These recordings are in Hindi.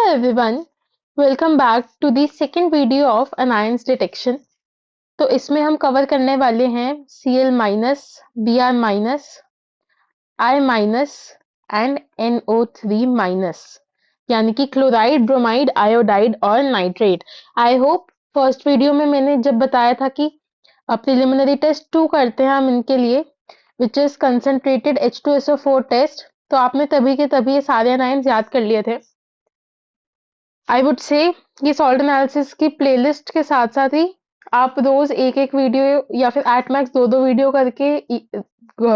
Everyone, welcome back to the second video of anions detection. तो इसमें हम कवर करने वाले हैं Cl minus, Br minus, I minus and NO3 minus, यानी कि क्लोराइड, ब्रोमाइड, आयोडाइड और nitrate. I hope first video में मैंने जब बताया था कि प्रिलिमिनरी टेस्ट 2 करते हैं हम इनके लिए, which is concentrated H2SO4 test, तो आपने तभी के तभी ये सारे अनायंस याद कर लिए थे। आई वुड से ये सॉल्ट एनालिसिस की प्लेलिस्ट के साथ साथ ही आप रोज एक एक वीडियो या फिर एट मैक्स दो दो वीडियो करके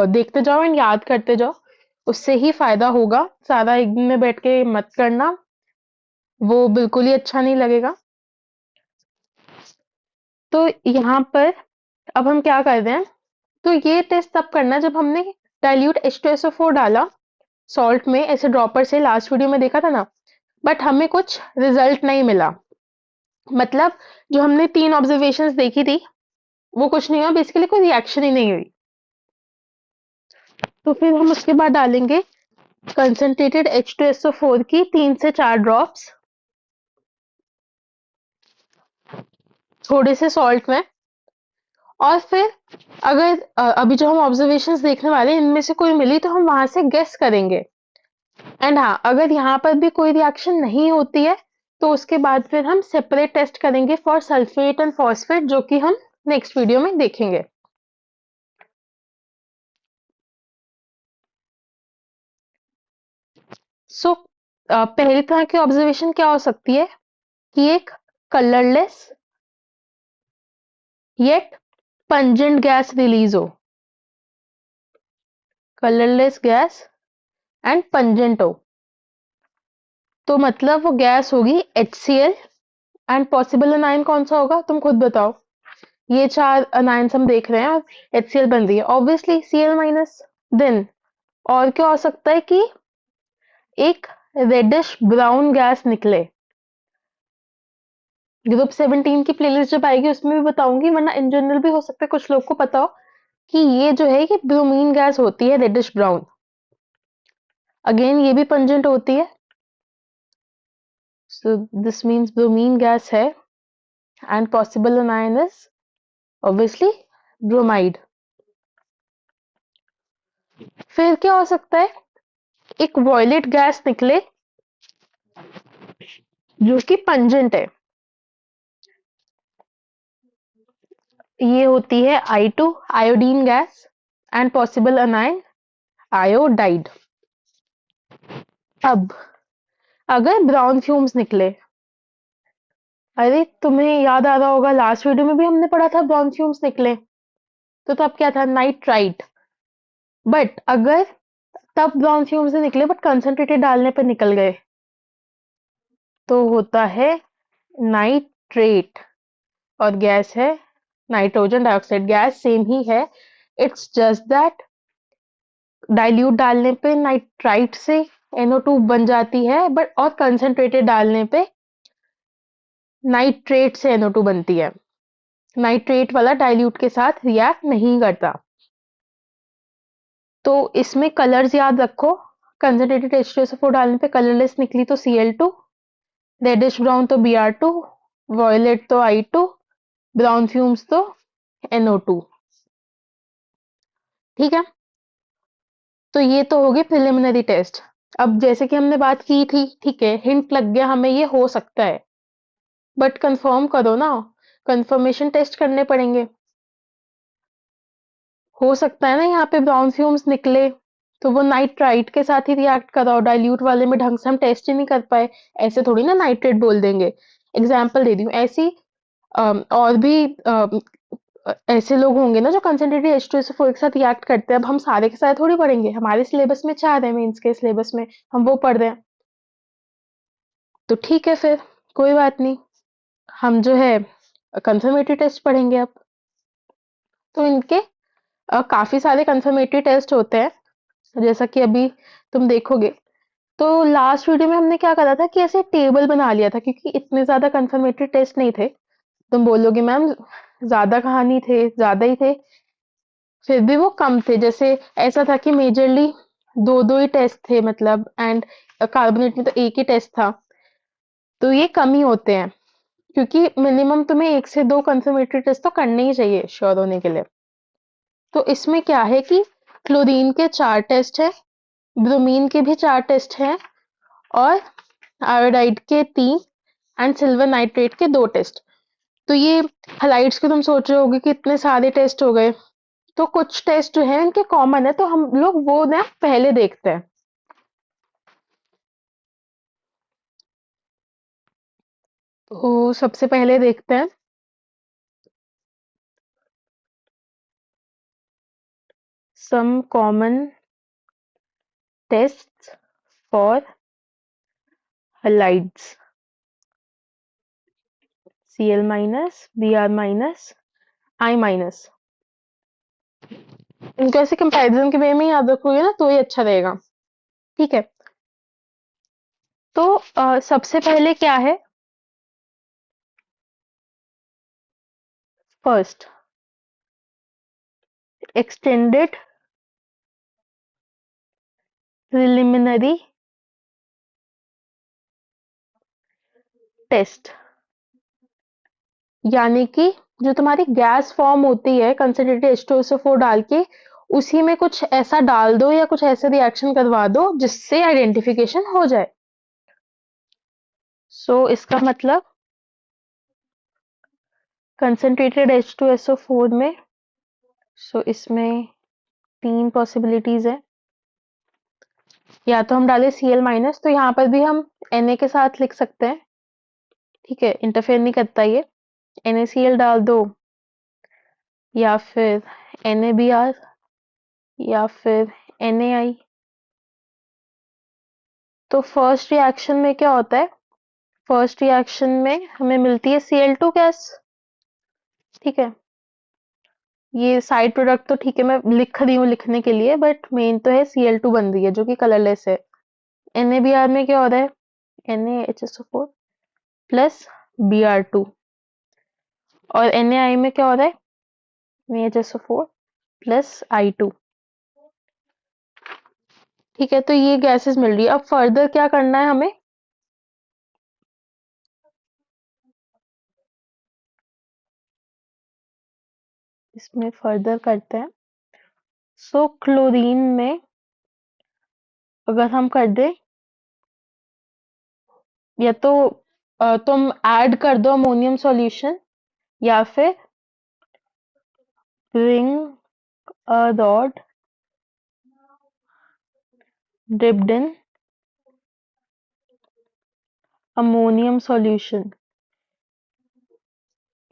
देखते जाओ एंड याद करते जाओ। उससे ही फायदा होगा। सारा एक दिन में बैठ के मत करना, वो बिल्कुल ही अच्छा नहीं लगेगा। तो यहाँ पर अब हम क्या कर रहे हैं, तो ये टेस्ट तब करना जब हमने डाइल्यूट H2SO4 डाला सॉल्ट में, ऐसे ड्रॉपर से लास्ट वीडियो में देखा था ना, बट हमें कुछ रिजल्ट नहीं मिला। मतलब जो हमने 3 ऑब्जर्वेशंस देखी थी वो कुछ नहीं हुआ, बेसिकली कोई रिएक्शन ही नहीं हुई। तो फिर हम उसके बाद डालेंगे कंसंट्रेटेड H2SO4 की 3 से 4 ड्रॉप्स थोड़े से सॉल्ट में। और फिर अगर अभी जो हम ऑब्जर्वेशंस देखने वाले हैं इनमें से कोई मिली तो हम वहां से गेस करेंगे। एंड हाँ, अगर यहाँ पर भी कोई रिएक्शन नहीं होती है तो उसके बाद फिर हम सेपरेट टेस्ट करेंगे फॉर सल्फेट एंड फॉस्फेट, जो कि हम नेक्स्ट वीडियो में देखेंगे। सो पहली तरह की ऑब्जर्वेशन क्या हो सकती है कि एक colourless yet pungent gas release हो, कलरलेस गैस एंड पंजेंट हो। तो मतलब वो गैस होगी HCl एंड पॉसिबल अनायन कौन सा होगा तुम खुद बताओ। ये 4 अनायंस हम देख रहे हैं और HCl बन रही है, ऑब्वियसली Cl माइनस। देन और क्या हो सकता है कि एक रेडिश ब्राउन गैस निकले। ग्रुप 17 की प्लेलिस्ट जब आएगी उसमें भी बताऊंगी, वरना इन जनरल भी हो सकता है कुछ लोग को पता हो कि ये जो है ये ब्रोमीन गैस होती है, रेडिश ब्राउन। अगेन ये भी पंजेंट होती है, so this means bromine gas है and possible anion is obviously bromide. फिर क्या हो सकता है, एक वॉयलेट गैस निकले जो कि पंजेंट है। ये होती है I2 iodine gas and possible अनायन iodide. अब अगर ब्राउन फ्यूम्स निकले, अरे तुम्हें याद आ रहा होगा लास्ट वीडियो में भी हमने पढ़ा था ब्राउन फ्यूम्स निकले, तो तब क्या था, नाइट्राइट। बट अगर तब ब्राउन फ्यूम्स से निकले बट कंसंट्रेटेड डालने पर निकल गए तो होता है नाइट्रेट, और गैस है नाइट्रोजन डाइऑक्साइड। गैस सेम ही है, इट्स जस्ट दैट डाइल्यूट डालने पे नाइट्राइट से NO2 बन जाती है, बट और कंसंट्रेटेड डालने पे नाइट्रेट से NO2 बनती है। नाइट्रेट वाला डाइल्यूट के साथ रिएक्ट नहीं करता। तो इसमें कलर्स याद रखो, कंसंट्रेटेड H2SO4 डालने पे कलरलेस निकली तो Cl2, रेडिश ब्राउन तो Br2, वॉयलेट तो I2, ब्राउन फ्यूम्स तो NO2। ठीक है, तो ये तो हो गए प्रिलिमिनरी टेस्ट। अब जैसे कि हमने बात की थी, ठीक है, हिंट लग गया हमें ये हो सकता है, बट कंफर्म करो ना, कंफर्मेशन टेस्ट करने पड़ेंगे। हो सकता है ना यहाँ पे ब्राउन फ्यूम्स निकले तो वो नाइट्राइट के साथ ही रिएक्ट कराओ, डाइल्यूट वाले में ढंग से हम टेस्ट ही नहीं कर पाए, ऐसे थोड़ी ना नाइट्रेट बोल देंगे। एग्जाम्पल दे दी हूँ ऐसी। और भी ऐसे लोग होंगे ना जो कंसंट्रेटेड H2SO4 के साथ रिएक्ट करते हैं। अब हम सारे के सारे थोड़ी पढ़ेंगे, हमारे सिलेबस में 4 है, मीन्स के सिलेबस में हम वो पढ़ रहे हैं। तो ठीक है, फिर कोई बात नहीं, हम जो है कंफर्मेटरी टेस्ट पढ़ेंगे अब। तो इनके काफी सारे कंफर्मेटरी टेस्ट होते हैं, जैसा कि अभी तुम देखोगे। तो लास्ट वीडियो में हमने क्या करा था कि ऐसे टेबल बना लिया था, क्योंकि इतने ज्यादा कंफर्मेटरी टेस्ट नहीं थे। तुम बोलोगे मैम ज्यादा कहानी थे, ज्यादा ही थे, फिर भी वो कम थे। जैसे ऐसा था कि मेजरली दो दो ही टेस्ट थे, मतलब, एंड कार्बोनेट में तो एक ही टेस्ट था। तो ये कम ही होते हैं, क्योंकि मिनिमम तुम्हें 1 से 2 कंफर्मेटरी टेस्ट तो करने ही चाहिए श्योर होने के लिए। तो इसमें क्या है कि क्लोरीन के 4 टेस्ट हैं, ब्रोमीन के भी 4 टेस्ट हैं, और आयोडाइड के 3 एंड सिल्वर नाइट्रेट के 2 टेस्ट। तो ये हलाइड्स के तुम सोच रहे होगे कि इतने सारे टेस्ट हो गए। तो कुछ टेस्ट जो है इनके कॉमन है, तो हम लोग वो ना पहले देखते हैं। तो सबसे पहले देखते हैं some common test for halides, Cl minus, Br minus, I minus. इनको ऐसे कंपैरिजन के वे में याद रखोगे ना तो ये अच्छा रहेगा। ठीक है। तो सबसे पहले क्या है, फर्स्ट एक्सटेंडेड प्रिलिमिनरी टेस्ट, यानी कि जो तुम्हारी गैस फॉर्म होती है कंसंट्रेटेड H2SO4 डाल के, उसी में कुछ ऐसा डाल दो या कुछ ऐसे रिएक्शन करवा दो जिससे आइडेंटिफिकेशन हो जाए। सो इसका मतलब कंसंट्रेटेड H2SO4 में, सो इसमें 3 पॉसिबिलिटीज है। या तो हम डालें Cl माइनस, तो यहाँ पर भी हम Na के साथ लिख सकते हैं। ठीक है, इंटरफेयर नहीं करता ये। NaCl डाल दो, या फिर NaBr, या फिर NaI। तो फर्स्ट रिएक्शन में क्या होता है, फर्स्ट रिएक्शन में हमें मिलती है Cl2 गैस। ठीक है, ये साइड प्रोडक्ट तो ठीक है मैं लिख रही हूँ लिखने के लिए, बट मेन तो है Cl2 बन रही है जो कि कलरलेस है। NaBr में क्या हो रहा है, NaHSO4 प्लस Br2, और NaI में क्या हो रहा है, NaHSO4 प्लस I2। ठीक है, तो ये गैसेस मिल रही है। अब फर्दर क्या करना है हमें, इसमें फर्दर करते हैं। सो क्लोरीन में अगर हम कर दें, या तो तुम ऐड कर दो अमोनियम सॉल्यूशन, या फिर bring a rod dipped in ammonium solution.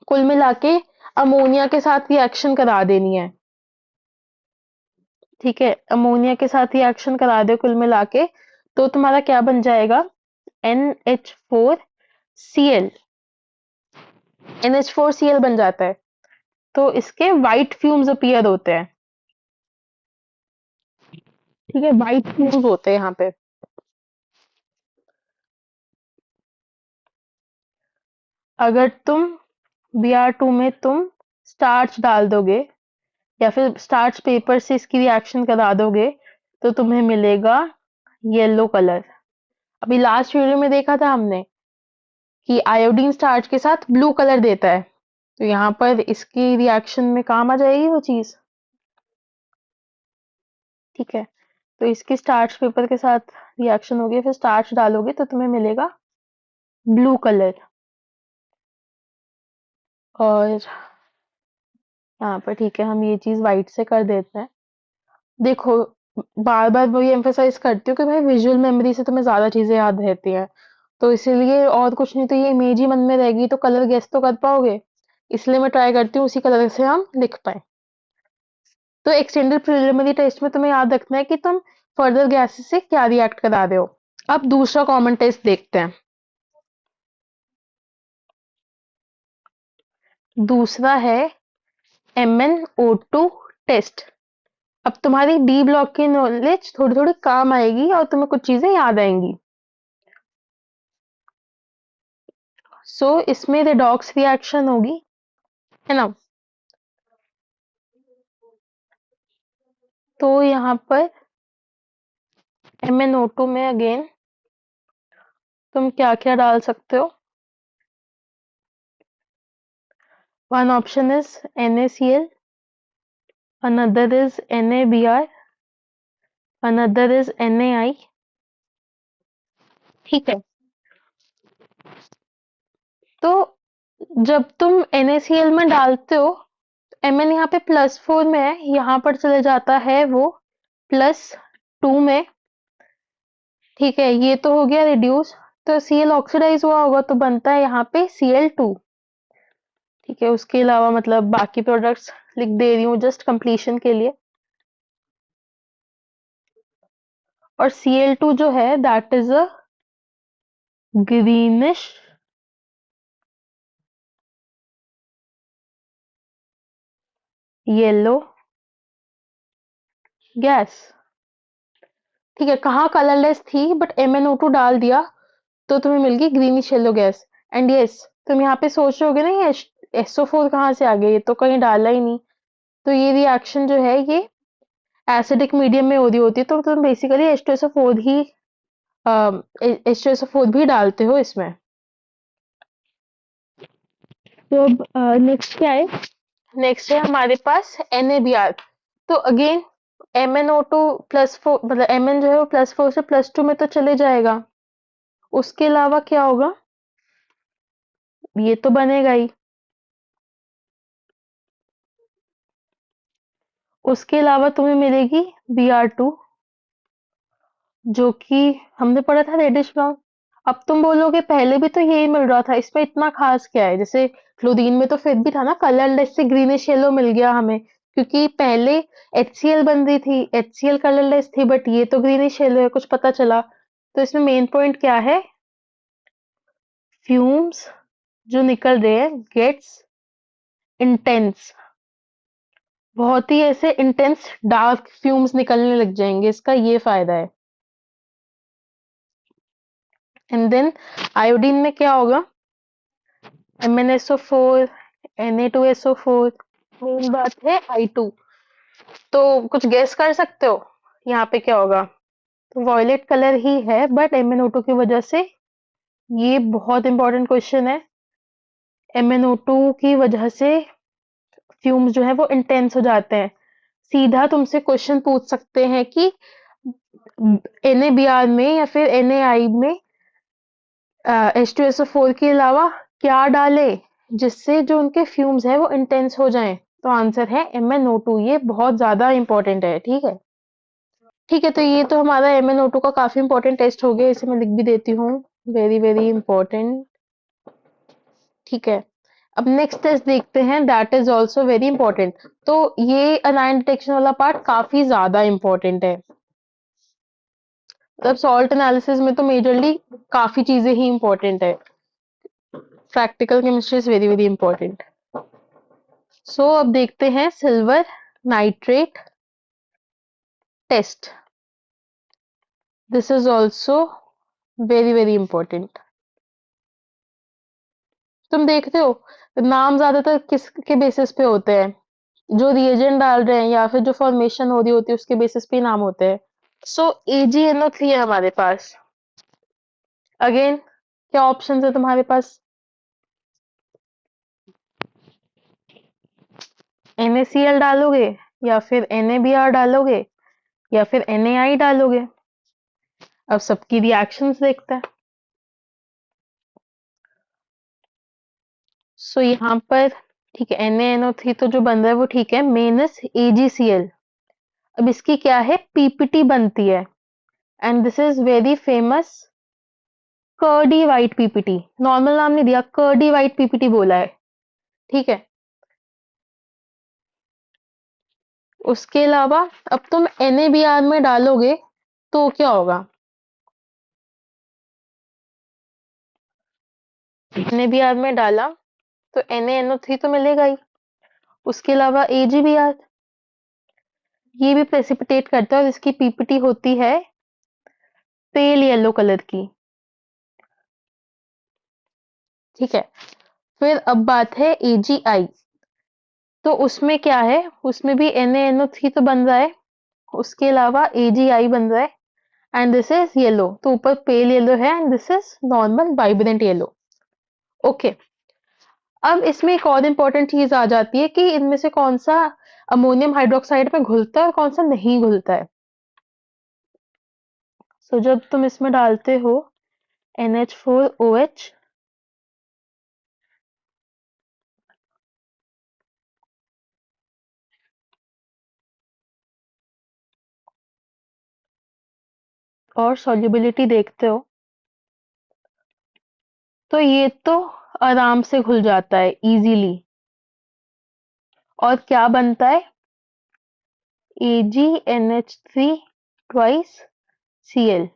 कुल मिला के अमोनिया के साथ रिएक्शन करा देनी है। ठीक है, अमोनिया के साथ रिएक्शन करा दो कुल मिला के, तो तुम्हारा क्या बन जाएगा, NH4Cl। NH4Cl बन जाता है। तो इसके व्हाइट फ्यूम्स अपीयर होते हैं। ठीक है, व्हाइट फ्यूम्स होते हैं यहाँ पे। अगर तुम Br2 में तुम स्टार्च डाल दोगे, या फिर स्टार्च पेपर से इसकी रिएक्शन करा दोगे, तो तुम्हें मिलेगा येलो कलर। अभी लास्ट वीडियो में देखा था हमने कि आयोडीन स्टार्च के साथ ब्लू कलर देता है, तो यहाँ पर इसकी रिएक्शन में काम आ जाएगी वो चीज। ठीक है, तो इसकी स्टार्च पेपर के साथ रिएक्शन होगी, फिर स्टार्च डालोगे तो तुम्हें मिलेगा ब्लू कलर। और यहाँ पर ठीक है, हम ये चीज व्हाइट से कर देते हैं। देखो, बार बार वही एम्फेसाइज करती हूँ कि भाई विजुअल मेमोरी से तुम्हें ज्यादा चीजें याद रहती हैं, तो इसीलिए और कुछ नहीं तो ये इमेज ही मन में रहेगी, तो कलर गेस तो कर पाओगे। इसलिए मैं ट्राई करती हूँ उसी कलर से हम लिख पाए। तो एक्सटेंडेड प्रिलिमिनरी टेस्ट में तुम्हें याद रखना है कि तुम फर्दर गैसेस से क्या रिएक्ट करा रहे हो। अब दूसरा कॉमन टेस्ट देखते हैं। दूसरा है MnO2 टेस्ट। अब तुम्हारी डी ब्लॉक की नॉलेज थोड़ी थोड़ी काम आएगी और तुम्हें कुछ चीजें याद आएंगी। सो इसमें रेडॉक्स रिएक्शन होगी, है ना। तो यहाँ पर MnO2 में अगेन तुम क्या क्या डाल सकते हो? One option is NaCl, another is NaBr, another is NaI। ठीक है, तो जब तुम NaCl में डालते हो, Mn यहाँ पे +4 में है, यहाँ पर चले जाता है वो +2 में। ठीक है, ये तो हो गया रिड्यूस। तो Cl ऑक्सीडाइज हुआ होगा तो बनता है यहाँ पे Cl2। ठीक है, उसके अलावा मतलब बाकी प्रोडक्ट्स लिख दे रही हूँ जस्ट कंप्लीशन के लिए। और Cl2 जो है that is a greenish yellow gas. ठीक है, कहाँ कलरलेस थी बट MnO2 डाल दिया तो तुम्हें मिल गई greenish yellow gas. And yes, तुम यहाँ पे सोच रहे होगे ना ये SO4 कहाँ से आ गया, ये तो कहीं डाला ही नहीं। तो ये रिएक्शन जो है ये एसिडिक मीडियम में हो रही होती है, तो तुम बेसिकली H2SO4 ही H2SO4 भी डालते हो इसमें। तो अब नेक्स्ट क्या है? नेक्स्ट है हमारे पास NaBr। तो अगेन MnO2 +4 मतलब Mn जो है वो +4 से +2 में तो चले जाएगा। उसके अलावा क्या होगा? ये तो बनेगा ही। उसके अलावा तुम्हें मिलेगी Br2, जो कि हमने पढ़ा था रेडिश ब्राउन। अब तुम बोलोगे पहले भी तो यही मिल रहा था, इसमें इतना खास क्या है? जैसे क्लोरीन में तो फिर भी था ना, कलरलेस से ग्रीनिश येलो मिल गया हमें, क्योंकि पहले HCl बन रही थी, HCl कलरलेस थी, बट ये तो ग्रीनिश येलो है, कुछ पता चला। तो इसमें मेन पॉइंट क्या है? फ्यूम्स जो निकल रहे हैं गेट्स इंटेंस, बहुत ही ऐसे इंटेंस डार्क फ्यूम्स निकलने लग जाएंगे, इसका ये फायदा है। एंड देन आयोडीन में क्या होगा? MnSO4, Na2SO4, मेन बात है I2। तो कुछ गेस कर सकते हो यहाँ पे क्या होगा? तो वॉयलेट कलर ही है बट MnO2 की वजह से, ये बहुत इंपॉर्टेंट क्वेश्चन है। MnO2 की वजह से फ्यूम्स जो है वो इंटेंस हो जाते हैं। सीधा तुमसे क्वेश्चन पूछ सकते हैं कि NaBr में या फिर NaI में H2SO4 के अलावा क्या डाले जिससे जो उनके फ्यूम्स है वो इंटेंस हो जाएं? तो आंसर है MnO2। ये बहुत ज्यादा इंपॉर्टेंट है। ठीक है, ठीक है, तो ये तो हमारा MnO2 का काफी इंपॉर्टेंट टेस्ट हो गया, इसे मैं लिख भी देती हूँ, वेरी वेरी इंपॉर्टेंट। ठीक है, अब नेक्स्ट टेस्ट देखते हैं, that is also very important. तो ये अनायन डिटेक्शन वाला पार्ट काफी ज्यादा इंपॉर्टेंट है। मतलब सॉल्ट एनालिसिस में तो मेजरली काफी चीजें ही इंपॉर्टेंट है। Practical chemistry is very very important. So अब देखते हैं silver nitrate test. This is also very very important. तुम देखते हो नाम ज्यादातर किसके बेसिस पे होते हैं? जो रिएजेंट डाल रहे हैं या फिर जो फॉर्मेशन हो रही होती है उसके बेसिस पे ही नाम होते हैं। सो AgNO3 है हमारे पास। अगेन क्या ऑप्शन है तुम्हारे पास? NaCl डालोगे या फिर NaBr डालोगे या फिर NaI डालोगे? अब सबकी रिएक्शंस देखते हैं। सो यहाँ पर ठीक है, NaNO3 तो जो बन रहा है वो ठीक है, मेन इज AgCl। अब इसकी क्या है? PPT बनती है and this is very famous curdy white PPT। Normal नाम नहीं दिया, कर्डी वाइट PPT बोला है। ठीक है, उसके अलावा अब तुम NaBr में डालोगे तो क्या होगा? NaBr में डाला तो NaNO3 तो मिलेगा ही। उसके अलावा AgBr, ये भी प्रेसिपिटेट करता है और इसकी PPT होती है पेल येलो कलर की। ठीक है, फिर अब बात है AgI। तो उसमें क्या है? उसमें भी NaNO3 तो बन रहा है, उसके अलावा AgI बन रहा है एंड दिस इज येलो, तो ऊपर पेल येलो है and this is normal vibrant yellow. Okay, अब इसमें एक और इम्पोर्टेंट चीज आ जाती है कि इनमें से कौन सा अमोनियम हाइड्रोक्साइड में घुलता है और कौन सा नहीं घुलता है। सो जब तुम इसमें डालते हो NH4OH, और सॉल्युबिलिटी देखते हो, तो ये तो आराम से घुल जाता है इजीली। और क्या बनता है? AgNH3 twice Cl।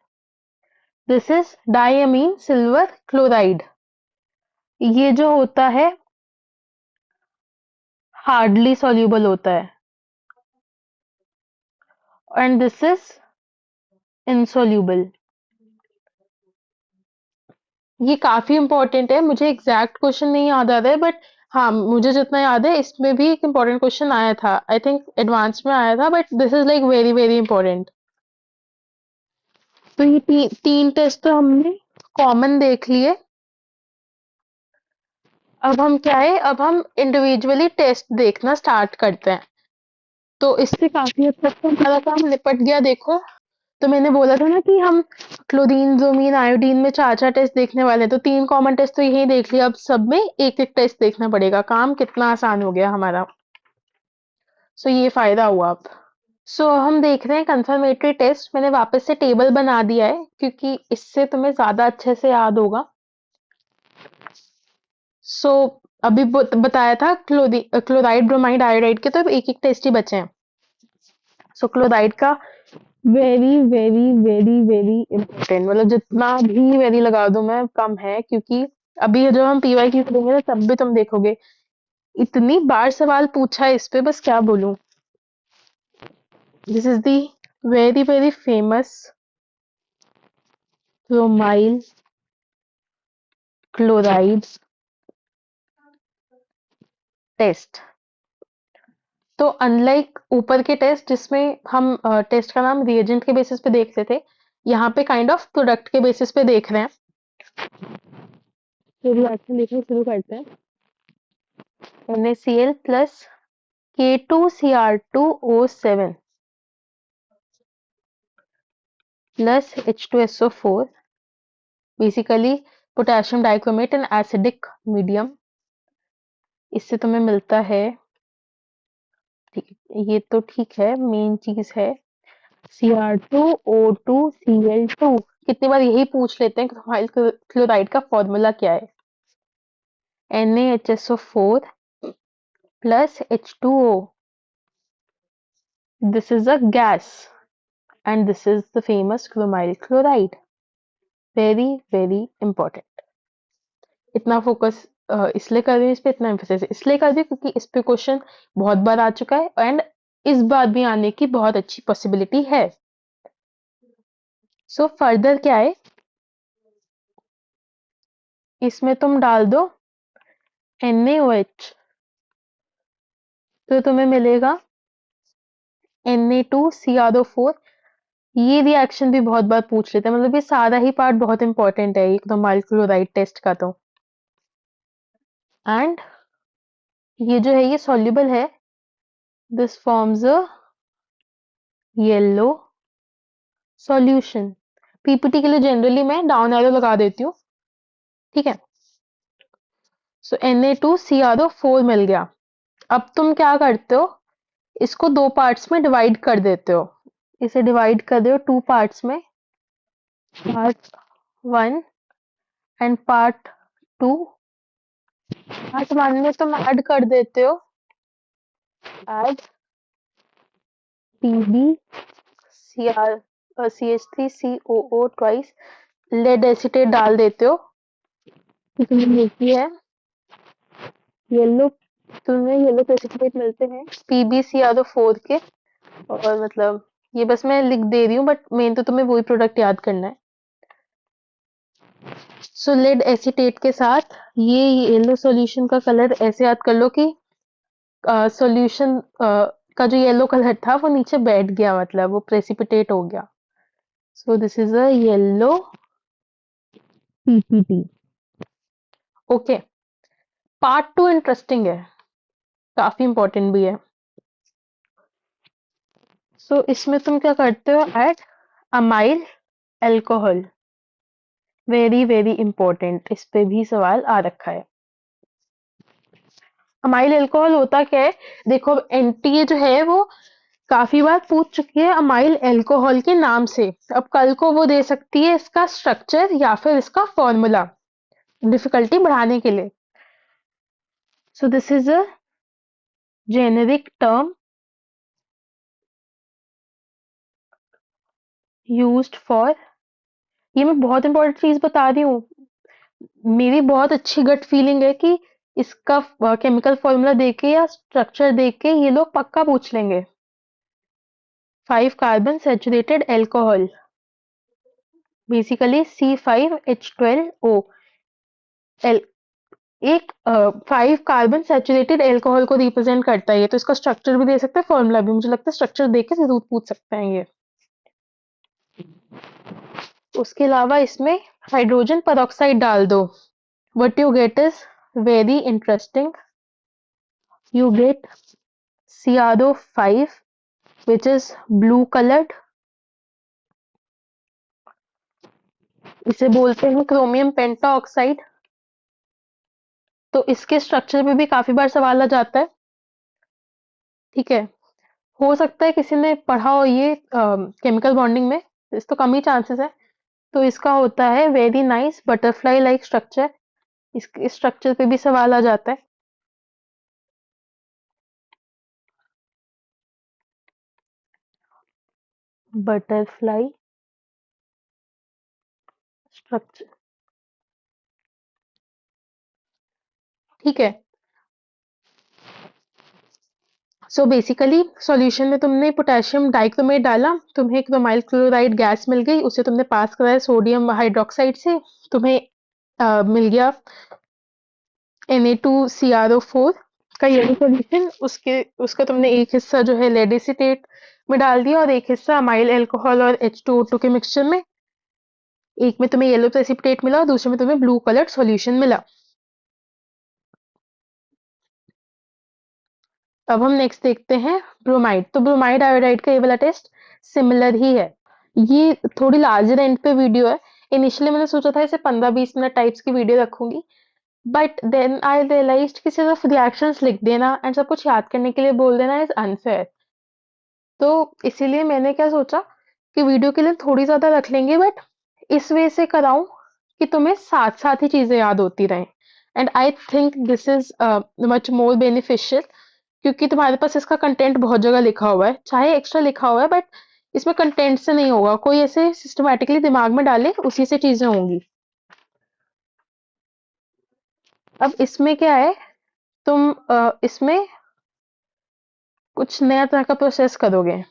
This is diamine silver chloride. ये जो होता है हार्डली सॉल्युबल होता है एंड दिस इज इनसॉल्युबल। ये काफी इंपॉर्टेंट है, मुझे एग्जैक्ट क्वेश्चन नहीं याद आ रहा है बट हाँ, मुझे जितना याद है इसमें भी एक इम्पोर्टेंट क्वेश्चन आया था, आई थिंक एडवांस में आया था, but this is like very very important. तो ये तीन टेस्ट तो हमने कॉमन देख लिए। अब हम क्या है, अब हम इंडिविजुअली टेस्ट देखना स्टार्ट करते हैं। तो इससे काफी हद तक तो हमारा काम निपट गया। देखो, तो मैंने बोला था ना कि हम क्लोरीन, ब्रोमीन, आयोडीन में चार चार टेस्ट देखने वाले हैं, तो तीन कॉमन टेस्ट तो यही देख लिया, अब सब में एक एक टेस्ट देखना पड़ेगा। काम कितना आसान हो गया हमारा। सो ये फायदा हुआ अब। सो हम देख रहे हैं कंफर्मेटरी टेस्ट। मैंने वापस से टेबल बना दिया है क्योंकि इससे तुम्हें ज्यादा अच्छे से याद होगा। सो अभी बताया था क्लोराइड, ब्रोमाइड, आयोडाइड के, तो अब एक एक टेस्ट ही बचे हैं। सो क्लोराइड का very very very very important, मतलब जितना भी वेरी लगा दूं मैं कम है, क्योंकि अभी जब हम PYQ करेंगे ना तब भी तुम देखोगे इतनी बार सवाल पूछा है इस पे, बस क्या बोलूं। This is the very very famous chromyl chloride test. तो अनलाइक ऊपर के टेस्ट जिसमें हम टेस्ट का नाम रिएजेंट के बेसिस पे देखते थे, यहाँ पे काइंड ऑफ प्रोडक्ट के बेसिस पे देख रहे हैं। तो रिएक्शन देखना शुरू करते हैं। NaCl plus K2Cr2O7 plus H2SO4, basically potassium dichromate in acidic medium. इससे तुम्हें मिलता है, ठीक है, ये तो ठीक है, मेन चीज है Cr2O2Cl2। कितनी बार यही पूछ लेते हैं कि तुम्हारे क्लोराइड का फॉर्मूला क्या है। NaHSO4 plus H2O, this is a gas and this is the famous chromyl chloride, very very important। इतना फोकस इसलिए कर रही हूँ इस पे, इतना एम्फेसिस इसलिए कर रही हूँ क्योंकि इस पे क्वेश्चन बहुत बार आ चुका है एंड इस बार भी आने की बहुत अच्छी पॉसिबिलिटी है। सो फर्दर क्या है, इसमें तुम डाल दो NaOH, तो तुम्हें मिलेगा Na2CrO4। ये रिएक्शन भी बहुत बार पूछ लेते हैं, मतलब ये सारा ही पार्ट बहुत इंपॉर्टेंट है एकदम क्लोराइड टेस्ट का। तो एंड ये जो है ये सॉल्युबल है, this forms a yellow solution. PPT के लिए जनरली मैं डाउन एरो लगा देती हूँ, ठीक है। सो Na2CrO4 मिल गया। अब तुम क्या करते हो, इसको दो पार्ट्स में डिवाइड कर देते हो। इसे डिवाइड कर दो टू पार्ट्स में, पार्ट 1 एंड पार्ट 2। पार्ट 1 में तुम ऐड कर देते हो, add PbCH3COO twice, lead acetate डाल देते हो। तुम्हें मिलती है येलो, तुम्हें येलो प्रेसिपिटेट मिलते हैं PbCrO4 के। और मतलब ये बस मैं लिख दे रही हूँ बट मेन तो तुम्हें वही प्रोडक्ट याद करना है। सो लेड एसीटेट के साथ ये येलो सॉल्यूशन का कलर ऐसे याद कर लो कि सॉल्यूशन का जो येलो कलर था वो नीचे बैठ गया, मतलब वो प्रेसिपिटेट हो गया। So this is a yellow PPT. Okay, part 2 interesting है, काफी इंपॉर्टेंट भी है। सो इसमें तुम क्या करते हो, add amyl alcohol. Very very important, इस पे भी सवाल आ रखा है। अमाइल अल्कोहल होता क्या है, देखो एनटीए जो है वो काफी बार पूछ चुकी है अमाइल अल्कोहल के नाम से। अब कल को वो दे सकती है इसका स्ट्रक्चर या फिर इसका फॉर्मूला, डिफिकल्टी बढ़ाने के लिए। So this is a generic term used for, ये मैं बहुत इंपॉर्टेंट चीज बता रही हूँ, मेरी बहुत अच्छी गट फीलिंग है कि इसका केमिकल फॉर्मूला देके या स्ट्रक्चर देके ये लोग पक्का पूछ लेंगे। 5 carbon saturated alcohol, basically C5H12O। एक 5 कार्बन सैचुरेटेड अल्कोहल को रिप्रेजेंट करता है ये, तो इसका स्ट्रक्चर भी दे सकते हैं, फॉर्मूला भी। मुझे लगता है स्ट्रक्चर देख के जरूर पूछ सकते हैं ये। उसके अलावा इसमें हाइड्रोजन पेरोक्साइड डाल दो, what you get is very interesting. You get CrO5 which is blue colored, इसे बोलते हैं क्रोमियम पेंटा ऑक्साइड। तो इसके स्ट्रक्चर में भी काफी बार सवाल आ जाता है, ठीक है। हो सकता है किसी ने पढ़ा हो ये केमिकल बॉन्डिंग में, इस तो कम ही चांसेस है। तो इसका होता है very nice butterfly like structure, इस स्ट्रक्चर पे भी सवाल आ जाता है। बटरफ्लाई स्ट्रक्चर, ठीक है। सो बेसिकली सॉल्यूशन में तुमने पोटेशियम डाइक्रोमेट डाला, तुम्हें क्रोमाइल क्लोराइड गैस मिल गई, उसे तुमने पास कराया सोडियम हाइड्रोक्साइड से, तुम्हें मिल गया Na2CrO4 का येलो सॉल्यूशन। उसका तुमने एक हिस्सा जो है लेड एसीटेट में डाल दिया और एक हिस्सा अमाइल अल्कोहल और H2O2 के मिक्सचर में। एक में तुम्हें येलो प्रेसिपिटेट मिला और दूसरे में तुम्हें ब्लू कलर्ड सॉल्यूशन मिला। अब हम नेक्स्ट देखते हैं ब्रोमाइड। तो ब्रोमाइड आयोडाइड का ये वाला टेस्ट सिमिलर ही है। ये थोड़ी लार्जर एंड पे वीडियो है। इनिशियली मैंने सोचा था इसे 15-20 मिनट टाइप्स की वीडियो रखूंगी, बट देन आई रियलाइज्ड कि सिर्फ रिएक्शंस लिख देना एंड सब कुछ याद करने के लिए बोल देना इज अनफेयर। तो इसीलिए मैंने क्या सोचा कि वीडियो के लिए थोड़ी ज्यादा रख लेंगे, बट इस वे से कराऊं कि तुम्हें साथ साथ ही चीजें याद होती रहें। And I think this is much more beneficial, क्योंकि तुम्हारे पास इसका कंटेंट बहुत जगह लिखा हुआ है, चाहे एक्स्ट्रा लिखा हुआ है, बट इसमें कंटेंट से नहीं होगा, कोई ऐसे सिस्टमैटिकली दिमाग में डाले उसी से चीजें होंगी। अब इसमें क्या है, तुम इसमें कुछ नया तरह का प्रोसेस करोगे।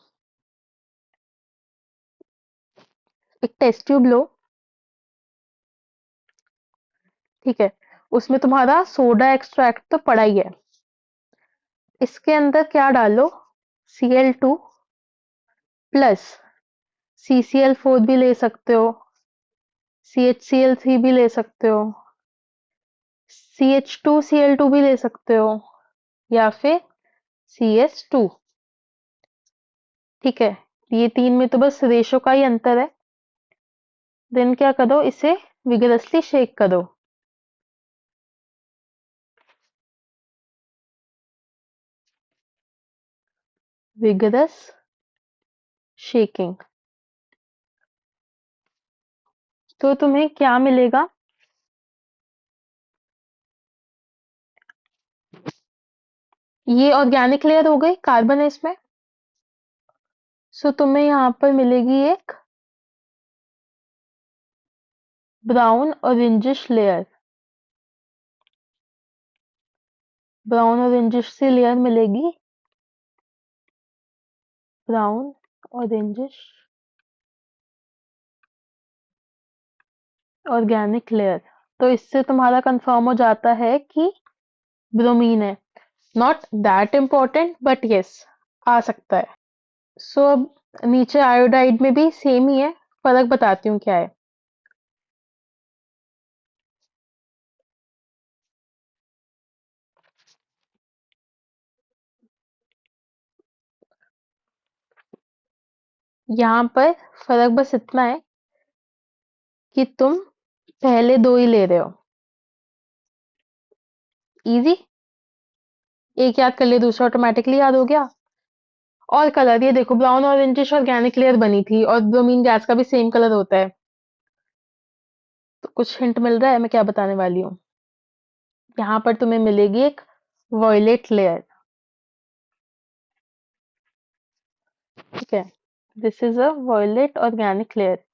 एक टेस्ट ट्यूब लो, ठीक है, उसमें तुम्हारा सोडा एक्सट्रैक्ट तो पड़ा ही है। इसके अंदर क्या डालो, Cl2 प्लस CCl4 भी ले सकते हो, CHCl3 भी ले सकते हो, CH2Cl2 भी ले सकते हो, या फिर CH2, ठीक है। ये तीन में तो बस रेशो का ही अंतर है। देन क्या करो, इसे विगरसली शेक करो। विगरस शेकिंग, तो तुम्हें क्या मिलेगा, ये ऑर्गेनिक लेयर हो गई, कार्बन है इसमें। सो तुम्हें यहाँ पर मिलेगी एक brown orangish layer, brown orangish सी लेयर मिलेगी, ब्राउन ऑरेंजिश ऑर्गेनिक लेयर। तो इससे तुम्हारा कंफर्म हो जाता है कि ब्रोमीन है। Not that important but yes, आ सकता है। सो अब नीचे आयोडाइड में भी सेम ही है, फर्क बताती हूँ क्या है। यहाँ पर फर्क बस इतना है कि तुम पहले दो ही ले रहे हो। इजी। एक याद कर लिया, दूसरा ऑटोमेटिकली याद हो गया। और कलर ये देखो, ब्राउन ऑरेंजिश ऑर्गेनिक लेयर बनी थी और ब्रोमीन गैस का भी सेम कलर होता है। तो कुछ हिंट मिल रहा है मैं क्या बताने वाली हूँ। यहाँ पर तुम्हें मिलेगी एक वॉयलेट लेयर। ठीक है, this is a violet organic layer.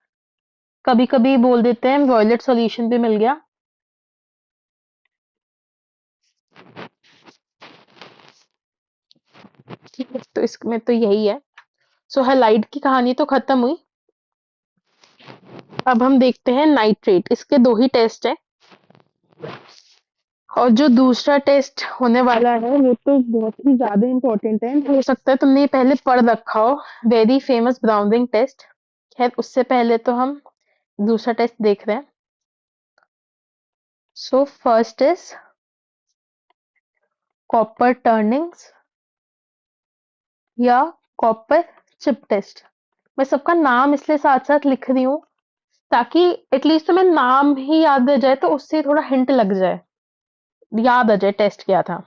कभी कभी बोल देते हैं वॉयलेट सॉल्यूशन भी मिल गया। ठीक है, तो इसमें तो यही है। सो हैलाइड की कहानी तो खत्म हुई। अब हम देखते हैं नाइट्रेट। इसके दो ही टेस्ट है, और जो दूसरा टेस्ट होने वाला है वो तो बहुत ही ज्यादा इंपॉर्टेंट है। हो सकता है तुमने ये पहले पढ़ रखा हो, वेरी फेमस ब्राउनिंग टेस्ट। खैर उससे पहले तो हम दूसरा टेस्ट देख रहे हैं। So first is copper turnings या कॉपर चिप टेस्ट। मैं सबका नाम इसलिए साथ साथ लिख रही हूँ ताकि एटलीस्ट तुम्हें नाम ही याद रह जाए, तो उससे थोड़ा हिंट लग जाए, याद आ जाए टेस्ट क्या था।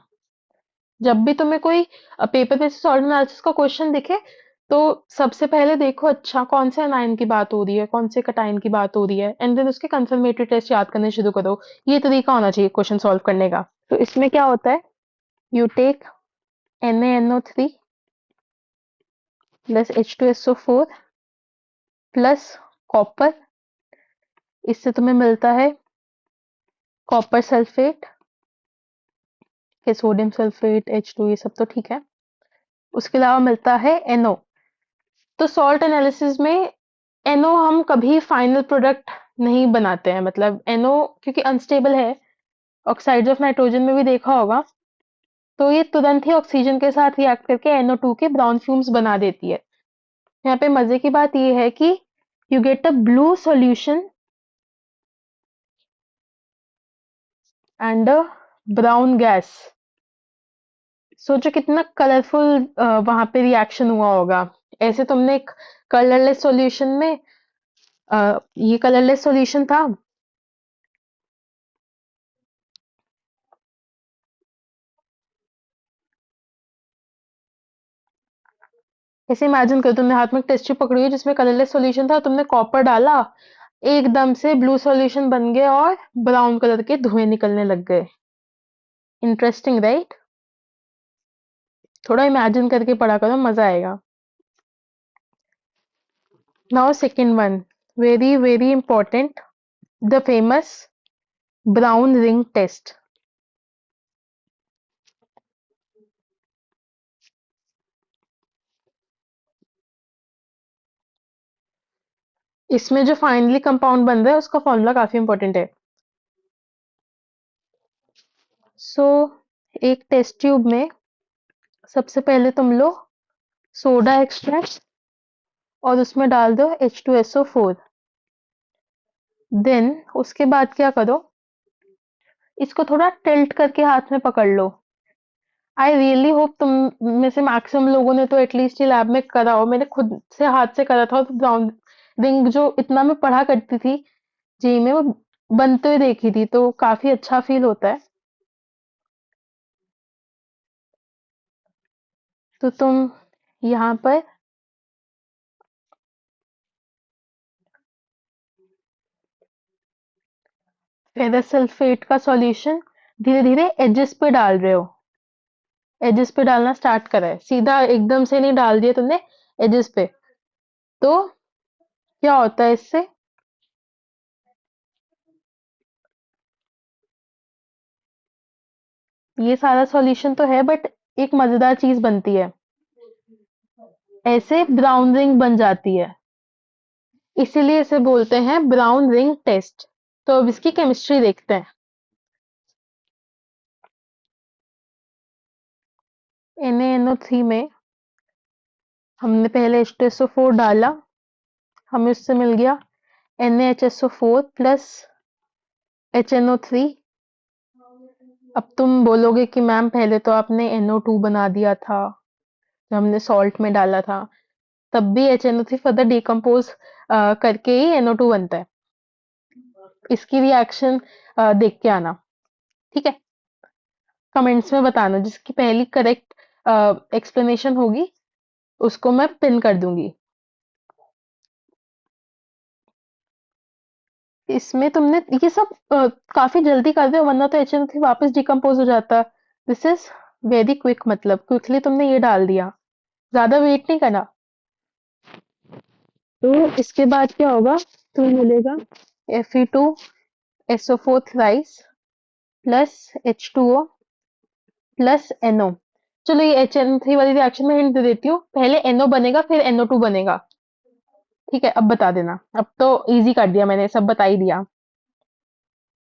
जब भी तुम्हें कोई पेपर बेसिस सॉल्ट एनालिसिस का क्वेश्चन दिखे, तो सबसे पहले देखो अच्छा कौन से अनायन की बात हो रही है, कौन से कटायन की बात हो रही है, एंड देन उसके कंफर्मेटरी टेस्ट याद करने शुरू करो। ये तरीका होना चाहिए क्वेश्चन सॉल्व करने का। तो इसमें क्या होता है, you take NaNO3 plus H2SO4 plus copper. इससे तुम्हें मिलता है कॉपर सल्फेट, के सोडियम सल्फेट H2, ये सब तो ठीक है। उसके अलावा मिलता है NO। तो सॉल्ट एनालिसिस में NO हम कभी फाइनल प्रोडक्ट नहीं बनाते हैं, मतलब NO क्योंकि अनस्टेबल है। ऑक्साइड्स ऑफ नाइट्रोजन में भी देखा होगा, तो ये तुरंत ही ऑक्सीजन के साथ रिएक्ट करके NO2 के ब्राउन फ्यूम्स बना देती है। यहाँ पे मजे की बात ये है कि you get a blue solution and a brown gas. सोचो कितना कलरफुल वहां पे रिएक्शन हुआ होगा। ऐसे तुमने एक कलरलेस सॉल्यूशन में ये कलरलेस सॉल्यूशन था। ऐसे इमेजिन करो तुमने हाथ में एक टेस्ट ट्यूब पकड़ी हुई जिसमें कलरलेस सॉल्यूशन था, तुमने कॉपर डाला, एकदम से ब्लू सॉल्यूशन बन गया और ब्राउन कलर के धुएं निकलने लग गए। Interesting right. थोड़ा इमेजिन करके पढ़ा करो, मजा आएगा। Now second one, very very important, the famous brown ring test. इसमें जो फाइनली कंपाउंड बन रहा है उसका फॉर्मूला काफी इंपॉर्टेंट है। सो एक टेस्ट ट्यूब में सबसे पहले तुम लो सोडा एक्सट्रैक्ट और उसमें डाल दो H2SO4। देन उसके बाद क्या करो, इसको थोड़ा टिल्ट करके हाथ में पकड़ लो। आई रियली होप तुम में से मैक्सिमम लोगों ने तो एटलीस्ट ये लैब में करा हो। मैंने खुद से हाथ से करा था, तो ब्राउन रिंग जो इतना मैं पढ़ा करती थी जी में, वो बनते हुए देखी थी, तो काफी अच्छा फील होता है। तो तुम यहाँ पर फेरस सल्फेट का सॉल्यूशन धीरे धीरे एजेस पे डाल रहे हो। एजेस पे डालना स्टार्ट करा है, सीधा एकदम से नहीं डाल दिया तुमने, एजेस पे। तो क्या होता है इससे, ये सारा सॉल्यूशन तो है बट एक मजेदार चीज बनती है, ऐसे ब्राउन रिंग बन जाती है। इसीलिए इसे बोलते हैं ब्राउन रिंग टेस्ट। तो अब इसकी केमिस्ट्री देखते हैं। NaNO3 में हमने पहले H2SO4 डाला, हमें उससे मिल गया NaHSO4 प्लस HNO3। अब तुम बोलोगे कि मैम पहले तो आपने NO2 बना दिया था, जो हमने सॉल्ट में डाला था। तब भी HNO3 फर्दर डिकम्पोज करके ही NO2 बनता है। इसकी रिएक्शन देख के आना, ठीक है? कमेंट्स में बताना, जिसकी पहली करेक्ट एक्सप्लेनेशन होगी उसको मैं पिन कर दूंगी। इसमें तुमने ये सब काफी जल्दी कर दो, वरना तो HNO3 वापस डिकम्पोज हो जाता। दिस इज वेरी क्विक, मतलब क्विकली तुमने ये डाल दिया, ज्यादा वेट नहीं करना। तो इसके बाद क्या होगा, तुम्हें मिलेगा Fe2SO4 thrice plus H2O plus NO। चलो ये HN3 वाली रिएक्शन में हिंट दे देती हूँ, पहले NO बनेगा फिर NO2 बनेगा। ठीक है, अब बता देना। अब तो इजी कर दिया मैंने, सब बता ही दिया।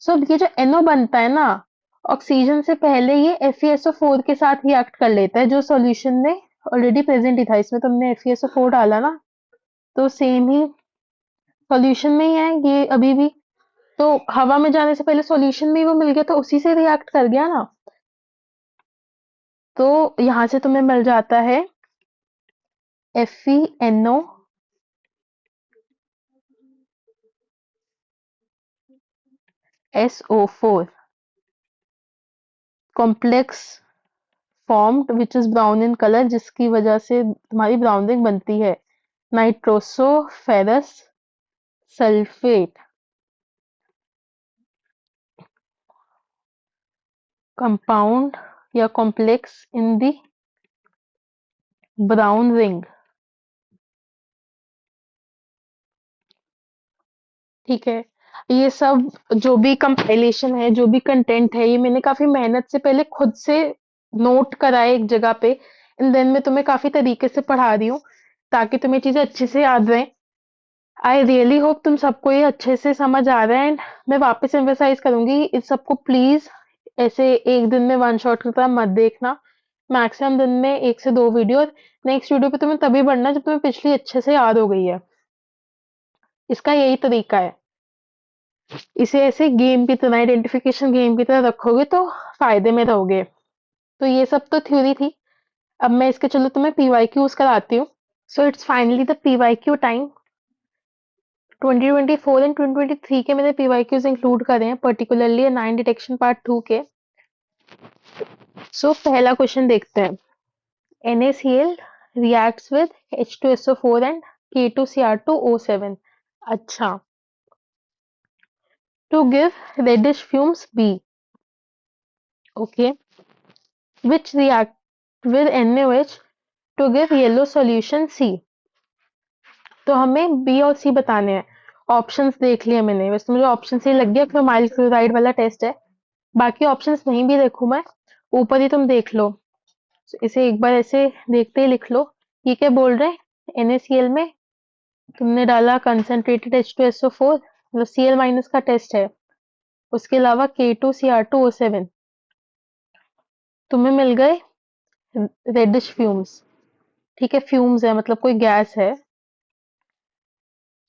सो ये जो NO बनता है ना, ऑक्सीजन से पहले ये FeSO4 के साथ रिएक्ट कर लेता है, जो सॉल्यूशन में ऑलरेडी प्रेजेंट ही था। इसमें तुमने FeSO4 डाला ना, तो सेम ही सॉल्यूशन में ही है ये अभी भी। तो हवा में जाने से पहले सॉल्यूशन में ही वो मिल गया, तो उसी से रिएक्ट कर गया ना। तो यहाँ से तुम्हें मिल जाता है FeNO SO4 complex formed which is brown in colour, जिसकी वजह से तुम्हारी ब्राउन रिंग बनती है। नाइट्रोसो फेरस सल्फेट कंपाउंड या complex in the brown ring. ठीक है, ये सब जो भी कंपाइलेशन है, जो भी कंटेंट है, ये मैंने काफी मेहनत से पहले खुद से नोट करा है एक जगह पे, एंड देन मैं तुम्हें काफी तरीके से पढ़ा रही हूँ, ताकि तुम्हें चीजें अच्छे से याद रहें। आई रियली होप तुम सबको ये अच्छे से समझ आ रहा है, एंड मैं वापस एम्फेसाइज करूंगी, इस सबको प्लीज ऐसे एक दिन में वन शॉट की तरह मत देखना। मैक्सिमम दिन में 1 से 2 वीडियो। नेक्स्ट वीडियो पे तुम्हें तभी बढ़ना जब तुम्हें पिछली अच्छे से याद हो गई है। इसका यही तरीका है। इसे ऐसे गेम की तरह, आइडेंटिफिकेशन गेम की तरह रखोगे तो फायदे में रहोगे। तो ये सब तो थ्योरी थी। अब मैं इसके चलो तुम्हें PYQs कराती हूँ। So it's finally the PYQ time. 2024 and 2023 के मैंने PYQs इंक्लूड करे हैं, पर्टिकुलरली 9 डिटेक्शन पार्ट 2 के। सो पहला क्वेश्चन देखते हैं। NaCl reacts with H2SO4 and K2Cr2O7। अच्छा, to give reddish fumes B, okay, which react with NaOH to give yellow solution C। तो हमें B और C बताने हैं। ऑप्शंस देख लिए मैंने, वैसे मुझे ऑप्शन से ही लग गया क्रोमाइल क्लोराइड वाला टेस्ट है। बाकी ऑप्शंस नहीं भी देखूं मैं, ऊपर ही तुम देख लो। इसे एक बार ऐसे देखते ही लिख लो। ये क्या बोल रहे हैं, NaCl में तुमने डाला कंसंट्रेटेड H2SO4, मतलब Cl माइनस का टेस्ट है। उसके अलावा K2Cr2O7, तुम्हें मिल गए रेडिश फ्यूम्स। ठीक है, फ्यूम्स है मतलब कोई गैस है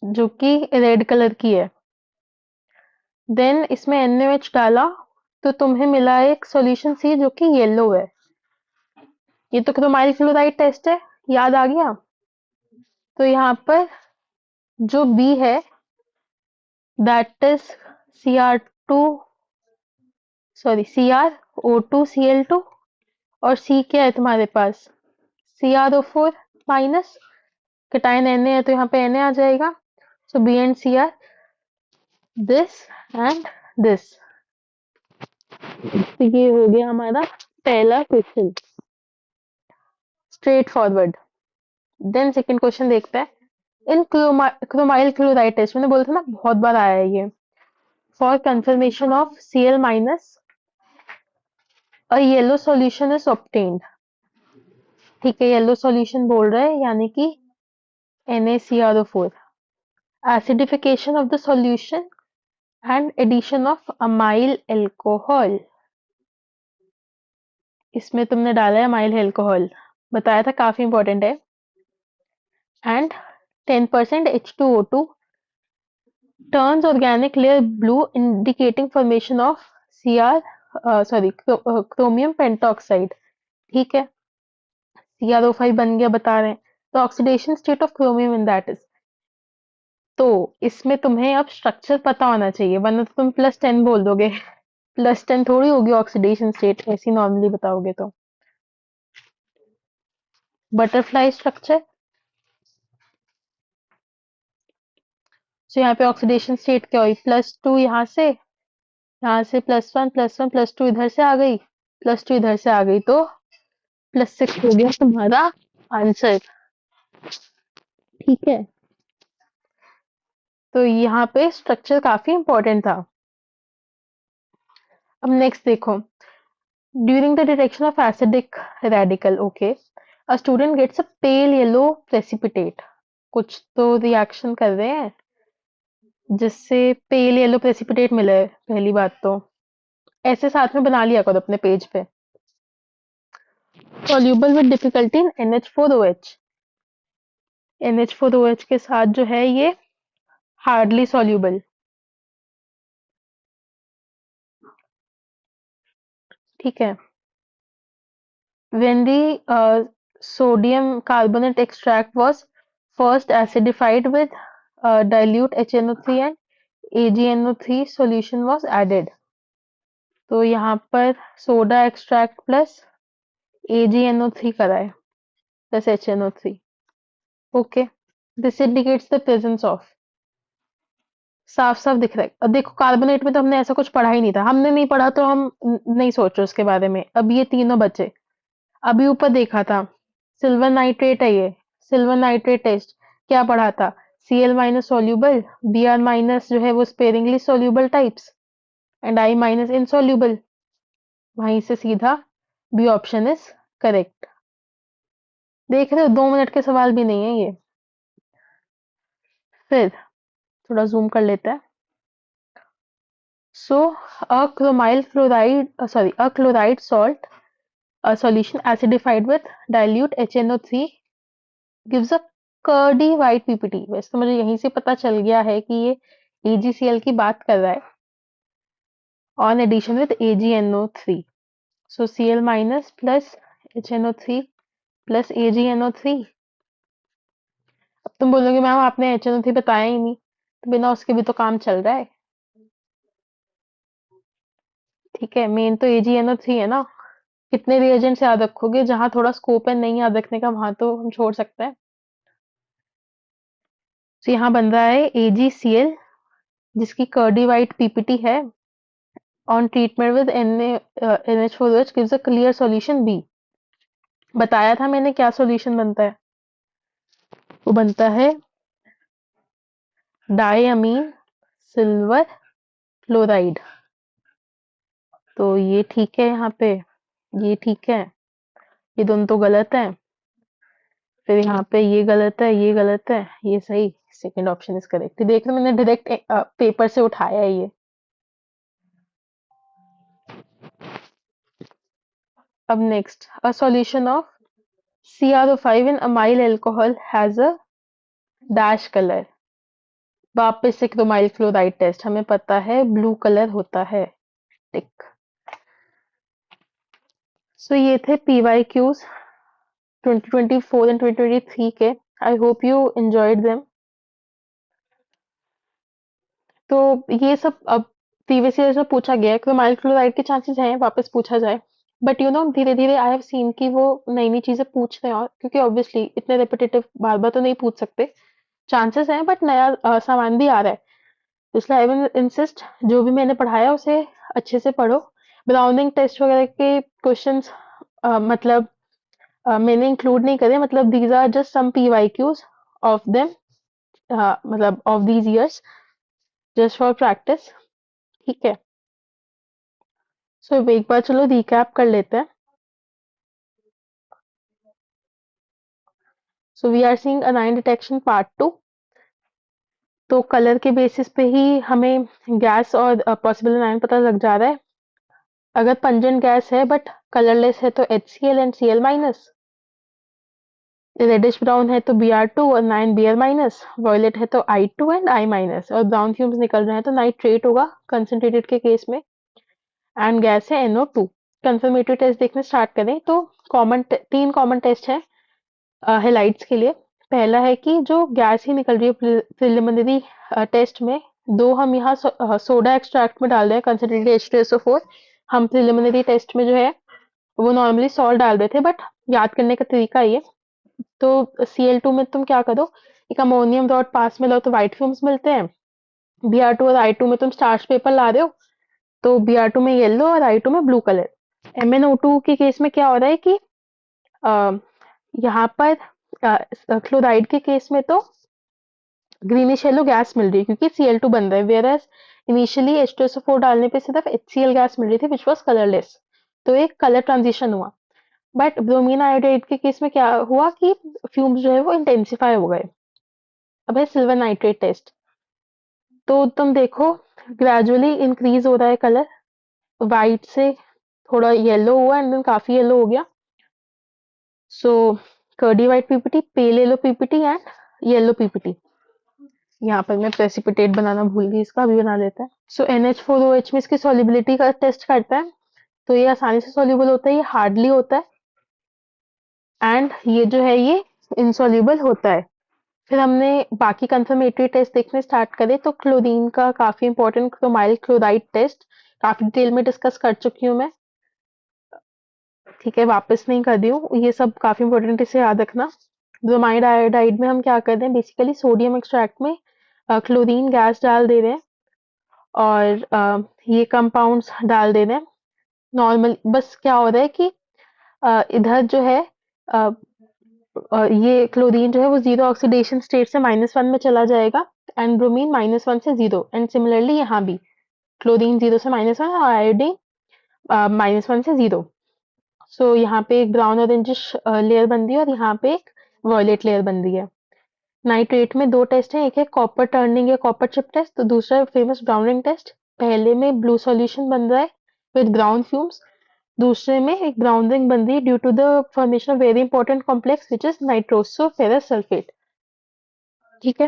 जो कि रेड कलर की है। देन इसमें NaOH डाला, तो तुम्हें मिला एक सॉल्यूशन सी जो कि येलो है। ये तो क्रोमाइल क्लोराइड टेस्ट है, याद आ गया। तो यहाँ पर जो बी है that is Cr2, sorry CrO2Cl2, और सी क्या है तुम्हारे पास, CrO4 माइनस, कैटायन Na है तो यहाँ पे Na आ जाएगा। So B and C are this and this. तो ये हो गया हमारा पहला question, straightforward. Then second question देखते हैं। इन क्रोमाइल क्लोराइड टेस्ट, मैंने बोला था ना बहुत बार आया है ये। For confirmation of Cl minus a yellow solution is obtained. ठीक है, येलो सॉल्यूशन बोल रहा है, यानी कि NaCrO4। Acidification of the solution and addition of amyl alcohol. इसमें तुमने डाला है अमाइल एल्कोहल, बताया था काफी इंपॉर्टेंट है। And 10% H2O2 turns organic layer blue, indicating formation of chromium pentoxide. ठीक है, CrO5 बन गया बता रहे हैं। तो oxidation state of chromium in that is, तो इसमें तुम्हें अब स्ट्रक्चर पता होना चाहिए, वरना तो तुम +10 बोल दोगे। +10 थोड़ी होगी ऑक्सीडेशन स्टेट, ऐसी नॉर्मली बताओगे तो। बटरफ्लाई स्ट्रक्चर, तो यहाँ पे ऑक्सीडेशन स्टेट क्या हुई, +2 यहाँ से +1 +1 +2 इधर से आ गई, +2 इधर से आ गई, तो +6 हो गया तुम्हारा आंसर। ठीक है, तो यहाँ पे स्ट्रक्चर काफी इंपॉर्टेंट था। अब नेक्स्ट देखो, during the detection of acidic radical, okay, a student gets a pale yellow precipitate, कुछ तो रिएक्शन कर रहे हैं जिससे पेल येलो प्रेसिपिटेट मिला है। पहली बात तो ऐसे साथ में बना लिया करो अपने पेज पे। Soluble with difficulty in NH4OH, NH4OH के साथ जो है ये हार्डली सॉल्यूबल। ठीक है, when the sodium carbonate extract was first acidified with dilute HNO3 and AgNO3 solution was added, तो यहाँ पर सोडा एक्सट्रैक्ट प्लस AgNO3 करा है plus HNO3। Okay, this indicates the presence of, साफ साफ दिख रहा है। अब देखो कार्बोनेट में तो हमने ऐसा कुछ पढ़ा ही नहीं था, हमने नहीं पढ़ा तो हम नहीं सोच रहे उसके बारे में। अब ये तीनों बचे, अभी ऊपर देखा था सिल्वर नाइट्रेट है ये, सिल्वर नाइट्रेट टेस्ट क्या पढ़ा था, Cl- सॉल्यूबल, Br- जो है वो sparingly soluble types and I- insoluble, वहीं से सीधा बी ऑप्शन इज करेक्ट। देख रहे हो 2 मिनट के सवाल भी नहीं है ये। फिर थोड़ा जूम कर लेते हैं। सो a chloride salt, a solution acidified with dilute HNO3 gives a curdy white PPT. वैसे तो मुझे यहीं से पता चल गया है कि ये AgCl की बात कर रहा है, on addition with AgNO3, so Cl- plus HNO3 plus AgNO3। अब तुम बोलोगे मैम आपने HNO3 बताया ही नहीं, तो बिना उसके भी तो काम चल रहा है। ठीक है, मेन तो AgNO3 है ना। कितने रिएजेंट्स याद रखोगे, जहां थोड़ा स्कोप है नहीं याद रखने का वहां तो हम छोड़ सकते हैं। तो यहाँ बन रहा है AgCl, जिसकी कर्डी वाइट पीपीटी है, on treatment with NH4OH gives a clear solution B. बताया था मैंने क्या सॉल्यूशन बनता है, वो बनता है डायमीन सिल्वर क्लोराइड। तो ये ठीक है, यहाँ पे ये ठीक है, ये दोनों तो गलत है। फिर यहाँ पे ये गलत है, ये गलत है, ये सही, सेकंड ऑप्शन इज करेक्ट। देख रहे हो, मैंने डायरेक्ट पेपर से उठाया है ये। अब next, a solution of CrO5 in amyl alcohol has a dash color। वापस से क्रोमाइल क्लोराइड टेस्ट, हमें पता है ब्लू कलर होता है, टिक। सो ये थे PYQs 2024 एंड 2023 के। I hope you enjoyed them. तो ये सब अब प्रीवियस ईयर में पूछा गया है, क्रोमाइल क्लोराइड के चांसेस हैं वापस पूछा जाए, बट यू नो धीरे धीरे आई हैव सीन कि वो नई नई चीजें पूछ रहे हैं, और क्योंकि ऑब्वियसली इतने रिपीटेटिव बार बार तो नहीं पूछ सकते, चांसेस हैं, बट नया सामान भी आ रहा है, इसलिए आई विल इंसिस्ट जो भी मैंने पढ़ाया उसे अच्छे से पढ़ो। ब्राउनिंग टेस्ट वगैरह के क्वेश्चंस मतलब मैंने इंक्लूड नहीं करे, मतलब these are just some PYQs of them, मतलब of these years, just for practice. ठीक है, सो एक बार चलो रिकैप कर लेते हैं। So we are seeing anion detection part 2। तो कलर के बेसिस पे ही हमें गैस और पॉसिबल अनायन पता लग जा रहा है। अगर पंजेंट गैस है बट कलरलेस है तो HCl and Cl-। Reddish brown है तो Br2 और 9 Br माइनस, वॉयलेट है तो I2 एंड I माइनस, और ब्राउन फ्यूम्स निकल रहे हैं तो नाइट्रेट होगा कंसंट्रेटेड के केस में, एंड गैस है NO2। कंफर्मेटरी टेस्ट देखने स्टार्ट करें तो तीन कॉमन टेस्ट है हेलाइट्स के लिए। पहला है कि जो गैस ही निकल रही है प्रिलिमिनरी टेस्ट में, दो हम यहाँ सोडा एक्सट्रैक्ट में डाल रहे हैं कंसंट्रेटेड H2SO4। हम प्रिलिमिनरी टेस्ट में जो है वो नॉर्मली सॉल्ट डाल रहे थे, बट याद करने का तरीका ये, तो Cl2 में तुम क्या करो, एक अमोनियम रॉड पास में लो तो व्हाइट फ्यूम्स मिलते हैं। Br2 और I2 में तुम स्टार्च पेपर ला रहे हो तो Br2 में येलो और I2 में ब्लू कलर। MnO2 के केस में क्या हो रहा है कि अ, यहाँ पर क्लोराइड के केस में तो ग्रीनिश येलो गैस मिल रही है क्योंकि Cl2 बन रहा है, वेयर एज इनिशियली H2SO4 डालने पे सिर्फ HCl गैस मिल रही थी विच वॉज कलरलेस, तो एक कलर ट्रांजिशन हुआ। बट ब्रोमीन आयोडाइड के केस में क्या हुआ कि फ्यूम्स जो है वो इंटेंसिफाई हो गए। अब है सिल्वर नाइट्रेट टेस्ट, तो तुम देखो ग्रेजुअली इंक्रीज हो रहा है कलर, वाइट से थोड़ा येलो हुआ एंड देन काफी येलो हो गया। So curdy white PPT, pale yellow PPT and yellow PPT. यहाँ पर मैं प्रेसिपिटेट बनाना भूल गई, इसका भी बना लेते हैं। सो NH4OH में इसकी सॉल्युबिलिटी का टेस्ट करता है, तो ये आसानी से सॉल्युबल होता है, ये हार्डली होता है, एंड ये जो है ये इनसॉल्युबल होता है। फिर हमने बाकी कंफर्मेटरी टेस्ट देखने स्टार्ट करे तो क्लोरीन का काफी इंपॉर्टेंट क्रोमाइल क्लोराइड टेस्ट काफी डिटेल में डिस्कस कर चुकी हूँ मैं, ठीक है, वापस नहीं कर रही हूँ, ये सब काफी इंपॉर्टेंट, इसे याद रखना। ब्रोमाइड आयोडाइड में हम क्या कर रहे हैं, बेसिकली सोडियम एक्सट्रैक्ट में क्लोरीन गैस डाल दे रहे हैं और ये कंपाउंड्स डाल दे रहे हैं। नॉर्मल बस क्या हो रहा है कि इधर जो है अ, ये क्लोरीन जो है वो जीरो ऑक्सीडेशन स्टेट से -1 में चला जाएगा, एंड ब्रोमीन -1 से जीरो, एंड सिमिलरली यहाँ भी क्लोरीन जीरो से -1 और आयोडीन -1 से जीरो। सो यहाँ पे एक ब्राउन ऑरेंजिश लेयर बन रही है और यहाँ पे एक वॉयलेट लेयर बन रही है। नाइट्रेट में दो टेस्ट हैं, एक है कॉपर टर्निंग या कॉपर चिप टेस्ट, तो दूसरा है फेमस ब्राउन रिंग टेस्ट। पहले में ब्लू सॉल्यूशन बन रहा है विद ब्राउन फ्यूम्स, दूसरे में एक ब्राउन रिंग बन रही है due to the formation of very important complex which is nitroso ferrous sulphate. ठीक है,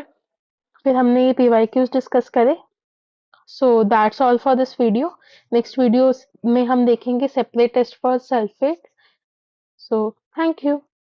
फिर हमने ये पीवाईक्यूज डिस्कस करे। So that's all for this video. Next video में हम देखेंगे separate test for sulphate. So thank you.